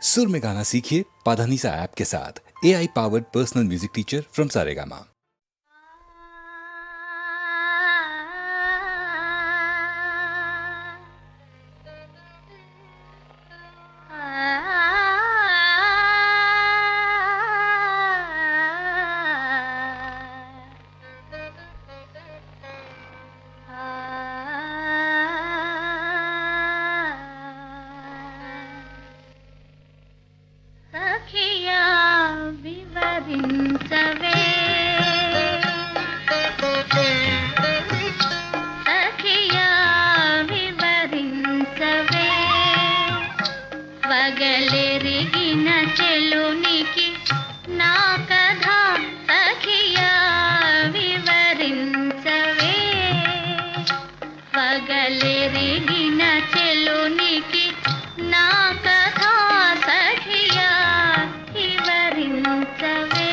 सुर में गाना सीखिए पाधानीसा ऐप के साथ। AI powered personal music teacher from Saregama. పగలెరిగిన చెలునికి నా కథ సఖియా వివరించవే. పగలెరిగిన చెలునికి నా కథ సఖియా వివరించవే.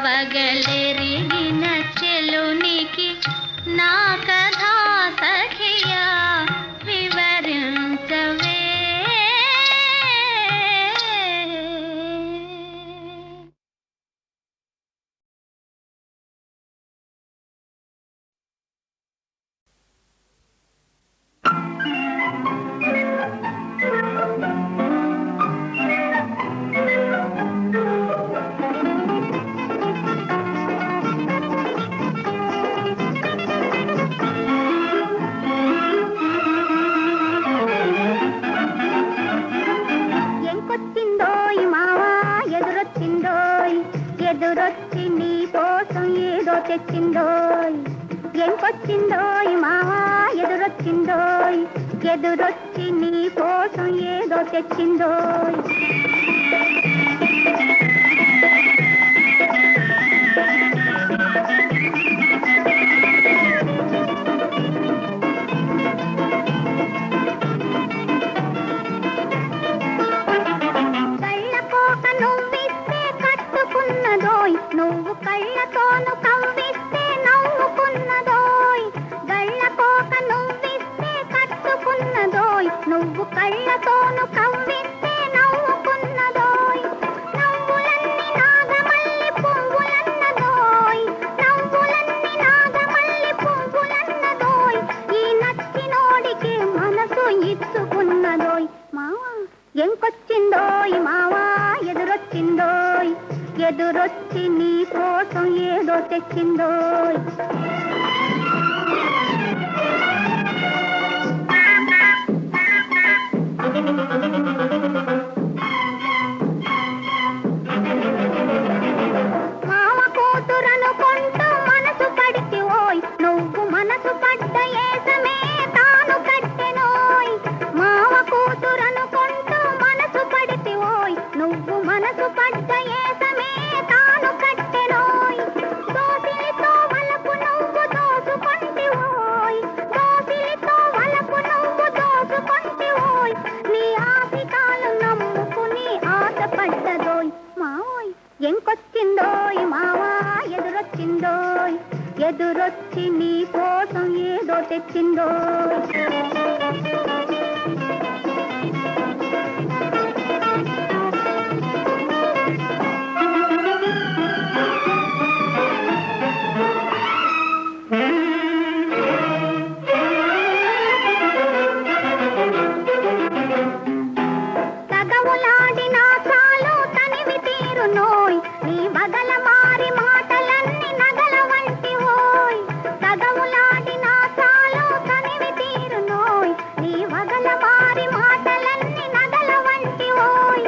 పగలెరిగిన చెలునికి నా కథ సఖియా వివరించవే. ఎదురొచ్చి నీ కోసం ఏదో తెచ్చిందోయ్. ఎంకొచ్చిందోయ్ మావా ఎదురొచ్చిందోయ్. ఎదురొచ్చి నీ కోసం ఏదో తెచ్చిందోయ్. నువ్వు కళ్ళతోను కవ్విస్తే నవ్వుకున్నదోయ్. గళ్ళకోక నువ్విస్తే కట్టుకున్నదోయ్. నువ్వు కళ్ళతోను కవ్విస్తే నవ్వుకున్నదోయ్. నవ్వులన్నీ నాగమల్లి పువ్వులన్నదోయ్. నవ్వులన్నీ నాగమల్లి పువ్వులన్నదోయ్. ఈ నచ్చినోడికి మనసు ఇచ్చుకున్నదోయ్. మావా ఎంకొచ్చిందోయ్ మావా ఎదురొచ్చిందోయ్. ఎదురొచ్చి నీ కోసం ఏదో తెచ్చిందోయ్. మామ కూతురనుకుంటూ మనసు పడితే ఓయ్. నువ్వు మనసు పడ్డ ఏసమే తాను కట్టెను. తెచ్చిందో. తగవులాడినా చాలు తనివి తీరునోయ్, నీ వగల మారి మాటలన్నీ నగల వంటి హోయ్. తగవులాడినా చాలు తనివి తీరునోయ్, నీ వగల మారి మాటలన్నీ నగల వంటి హోయ్.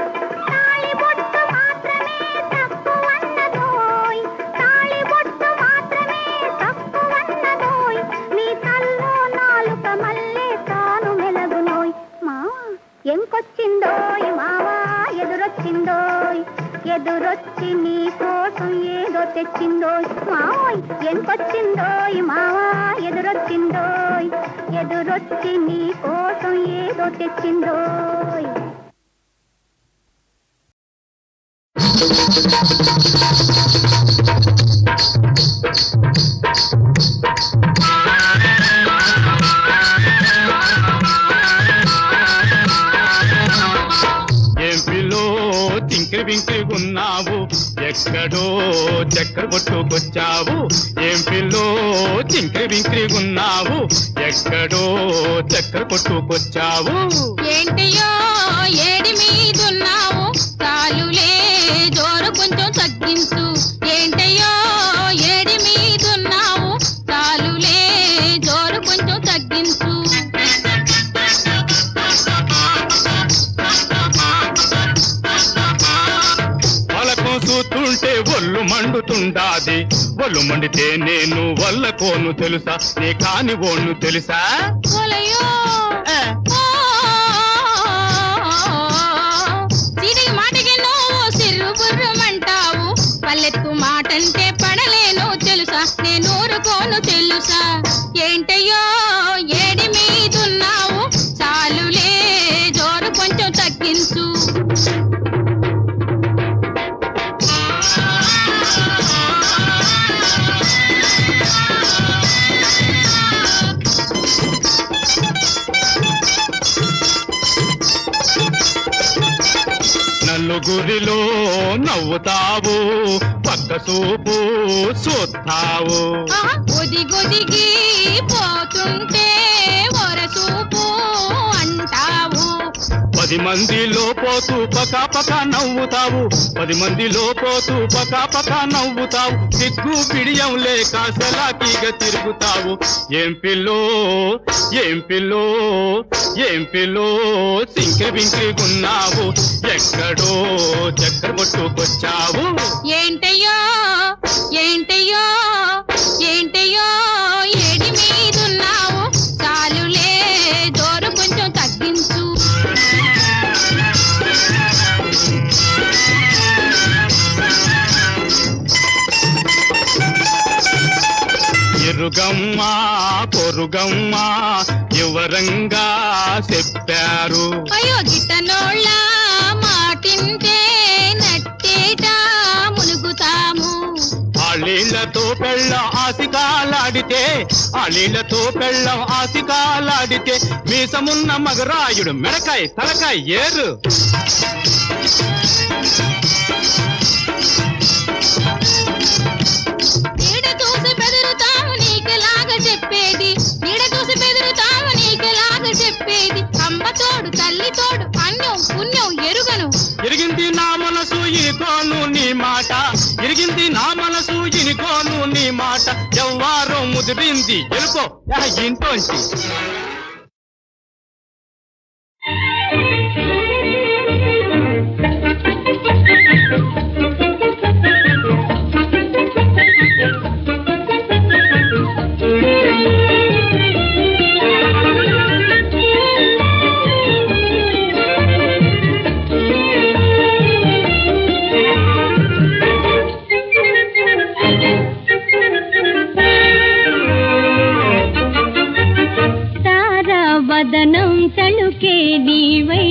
తాళి బొట్టు మాత్రమే తక్కువన్నదోయ్, తాళి బొట్టు మాత్రమే తక్కువన్నదోయ్. నీ తల్లో నాలుక మల్లె తాను మెలగునోయ్. మావా ఎంకొచ్చిందోయ్, మావా ఎదురొచ్చిందోయ్, ఎదురొచ్చి నీ కోసం ఏదో తెచ్చిందోయ్. మావోయ్ ఎంకొచ్చిందోయ్, మావా ఎదురొచ్చిందోయ్, ఎదురొచ్చి నీ కోసం ఏదో తెచ్చిందోయ్. ఎంపిలో టింకిరి బింకిరిగున్నావు, ఎక్కడో చక్కెర కొట్టుకొచ్చావు. ఎంపిలో టింకిరి బింకిరిగున్నావు, ఎక్కడో చక్కెర కొట్టుకొచ్చావు. ఏంటియో ఏడి మీదున్నావు, చాలులే జోరు కొంచెం తగ్గించు. ఏంటయ్యో ఏడి మీదున్నావు, చాలులే జోరు కొంచెం తగ్గించు. పలకం చూస్తుంటే ఒళ్ళు మండుతుండాది, ఒళ్ళు మండితే నేను వల్లకోను తెలుసా, నీ కాని ఓను తెలుసా. ఓలయ్యో సిరిగి మాటకి నువ్వు సిర్రు బుర్రమంటావు, పల్లెత్తు మాటంటే పడలేను తెలుసా, నేను ఊరుకోను తెలుసా. ఏంటయ్యో ఏడి మీదున్నావు, చాలులే జోరు కొంచెం తగ్గించు. నలుగురిలో నవ్వుతావు, పక్క చూపు చూస్తావు. ఒదిగొదిగి పోతుంటే ఒరసూపు అంటావు. 10 మందిలో పోతూ పక్క నవ్వుతావు, 10 మందిలో పోతూ పక్క నవ్వుతావు. సిగ్గు పిడియం లేక సెలాకీగా తిరుగుతావు. ఏం పిల్లో ఏం పిల్లో ఏం పిల్లో సింకిరి బింకిరిగున్నావు, ఎక్కడో చక్కెర కొట్టుకొచ్చావు. ఏంటయ్యో ఏంటయ్యో ఏంటయ్యో ఏడి మీదున్నావు, చాలులే జోరు కొంచెం తగ్గించు. ఎరుగమ్మ పొరుగమ్మ వివరంగా చెప్పారు. అయ్యో గిట్టనోళ్ళ మాటింటే నట్టేట మునుగుతాము. ఆళ్ళీళ్లతో పెళ్ళం ఆసికాలాడితే, ఆళ్ళీళ్లతో పెళ్ళం ఆసికాలాడితే, మీసమున్న మగరాయుడు మెడకాయ తలకాయ ఏరు. నీడ చూసి బెదురుతాము నీకెలాగా చెప్పేది, నీడ చూసి బెదురుతాము నీకెలాగా చెప్పేది. అమ్మ తోడు తల్లి తోడు అన్యం పుణ్యం ఎరుగను. ఎరిగింది నా మనసు ఇనికోను నీ మాట, ఎరిగింది నా మనసు ఇనికోను నీ మాట. ఎవ్వారో ముదిరింది ఎలుకో ఇంటోంచి. వదనం తళుకే నీవై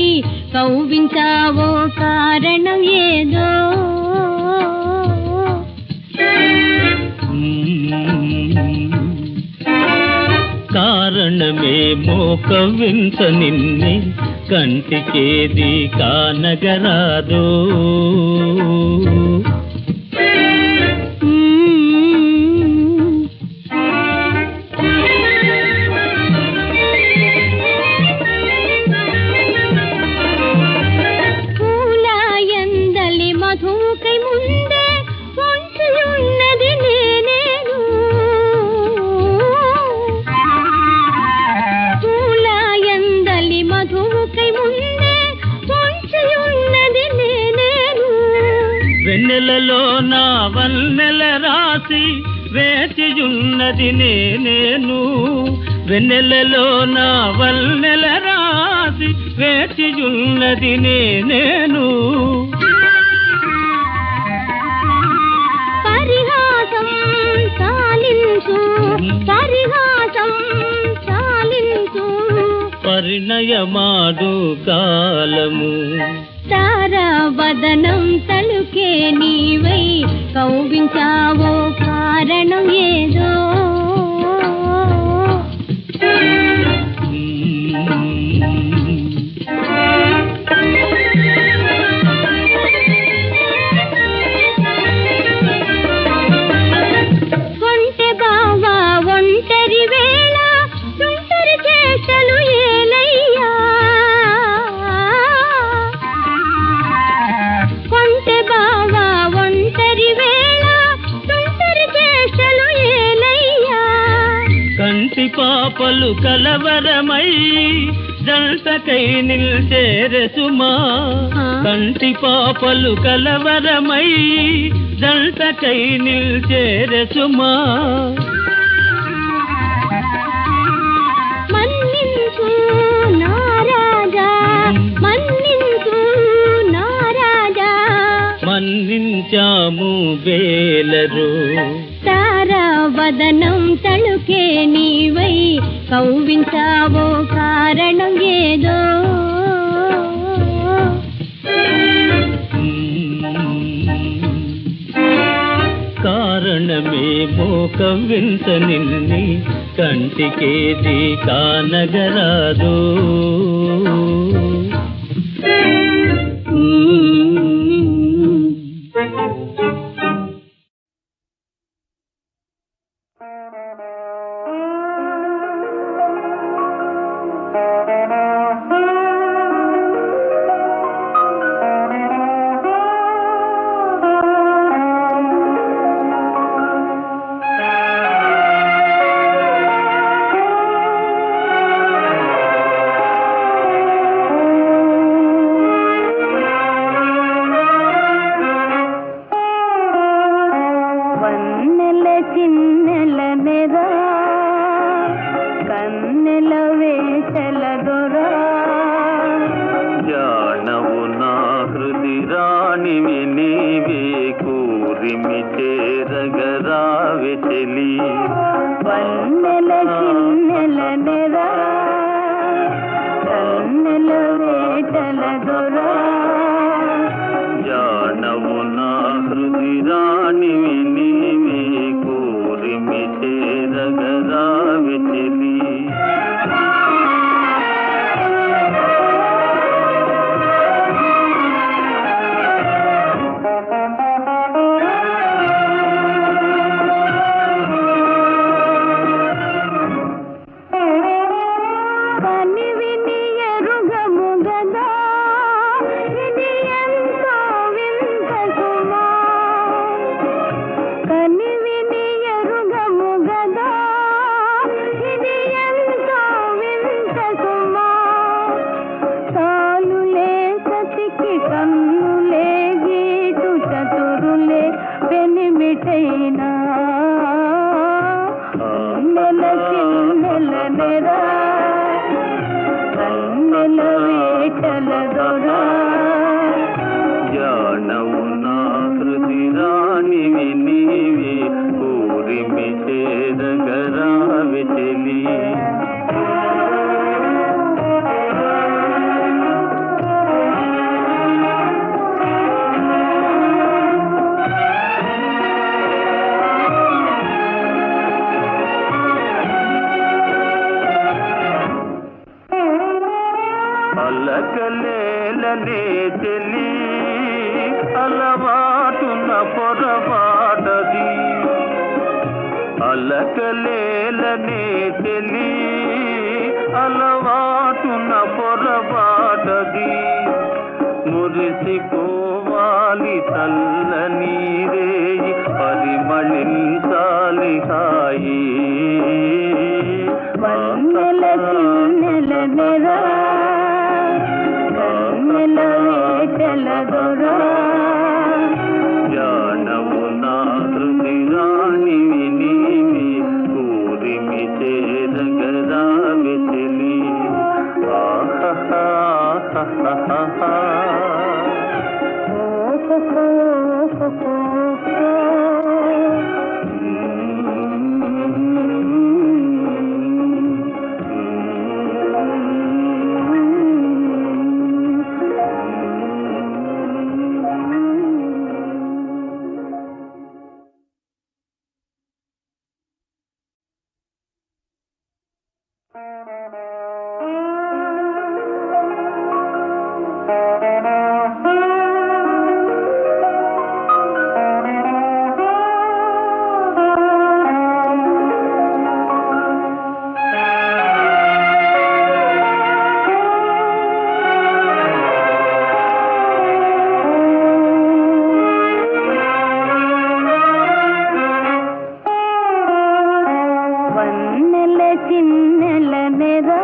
కౌవించావో కారణం ఏదో. కారణమేమో కవ్వింత నిన్ని కంటికేది కానగరాదు. వెన్నెలలో నా వన్నెల రాసి వేచియున్నది నేనేను. వెన్నెలలో నా వన్నెల రాసి వేచియున్నది నేనేను. పరిహాసం చాలించు, పరిహాసం చాలించు, పరిణయమాడు కాలము. తారావదనం తలుకే నీవై కౌవించావో కారణం ఏదో. ఒంటె బావా ఒంటరి వేళ తుంటరి చేష్టలు ఏలయ్యా. కొంటె బావా ఒంటరి వేళ తుంటరి చేష్టలు ఏలయ్యా. కంటి పాపలు కలవరమై జంటకై నిల్చేరసుమా. కంటి పాపలు కలవరమై జంటకై నిల్చేరసుమా. మన్నించు నా రాజా, మన్నించు నా రాజా, మన్నించాము వేలరు. తారావదనం తలుకే నీవై కౌవించావో కారణం ఏదో. కారణమేమో కవ్వింత నిన్ని కంటికేది కానగరాదు. వన్నెల చిన్నెల నెరా కన్నెల వేషల దొరా. జానవు నా హృది రాణివి నీవే కూరిమి చేరగరావె చెలి. వన్నెల చిన్నెల నెరా కన్నెల వేషల దొరా. జానవు నా హృది రాణివి నీవే కూరిమి చేరగరావె చెలి. కనివిని ఎరుగము గదా ఇది ఎంతో వింత సుమా. కనివిని ఎరుగము గదా ఇది ఎంతో వింత సుమా. తాలులే సతికి కన్నులే గీటు చతురులే పెనిమిటైనా. నెల చిన్నెల నెరా కన్నెల వేటల దొరా. జానవు నా హృది రాణివి నీవే కూరిమి చేరగరావె చెలి. అలకలేలనే చెలి అలవాటున పొరపాటది అలకలేలనే చెలి అలవాటున పొరపాటది మురిసిపోవాలి చల్లని రేయి పరిమళించాలి హాయి వన్నెల చిన్నెల నెరా కన్నెల వేటల దొరా జానవు నా హృది రాణివి నీవి ఊరిమి చేరగరావి చెలి ఆహా వన్నెల చిన్నెల నెరా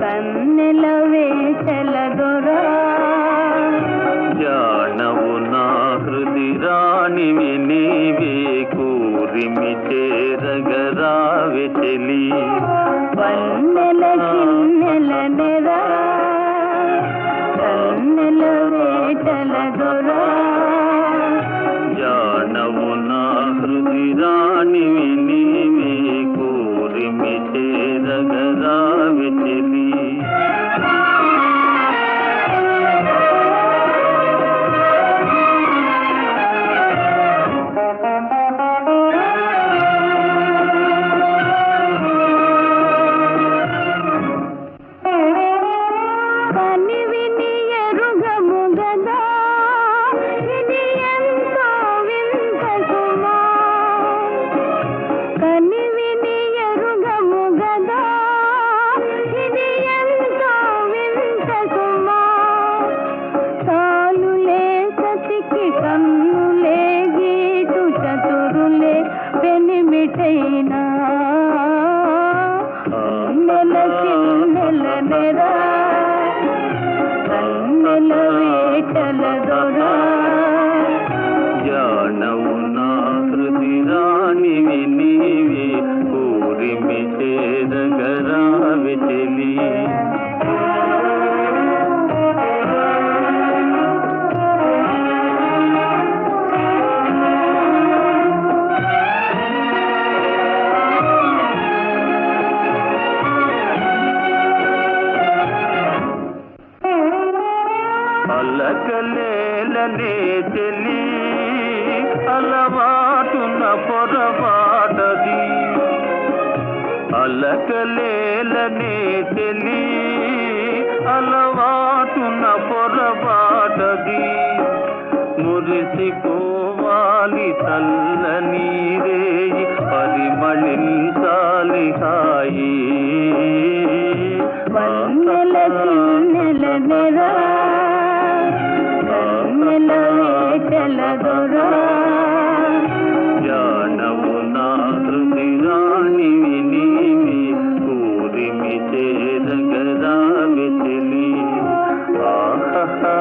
కన్నెల వేటల దొరా జానవు నా హృది రాణివి నీవే కూరిమి చేరగరావి చెలి వన్నెల చిన్నెల నెరా కన్నెల వేటల దొరా జానవు నా హృది రాణివి నీవే కూరిమి చేరగరావి చెలి కనివిని ఎరుగము గదా ఇది ఎంతో వింత సుమా కనివిని ఎరుగము గదా ఇది ఎంతో వింత సుమా తాలులే సతికి కన్నులే గీటు చతురులే పెనిమిటైనా నెల చిన్నెల నెరా కన్నెల వేటల దొరా జానవు నా హృది రాణివి నీవే కూరిమి చేరగరావి చెలి అలకలేలనే చెలి అలవాటున పొరపాటది అలకలేలనే చెలి అలవాటున పొరపాటది మురిసిపోవాలి చల్లని రేయి పరిమళించాలి హాయి వన్నెల చిన్నెల నెరా కన్నెల వేటల దొరా జానవు నా హృది రాణివి నీవి కూరిమి చేరగరావి చెలి ఆహా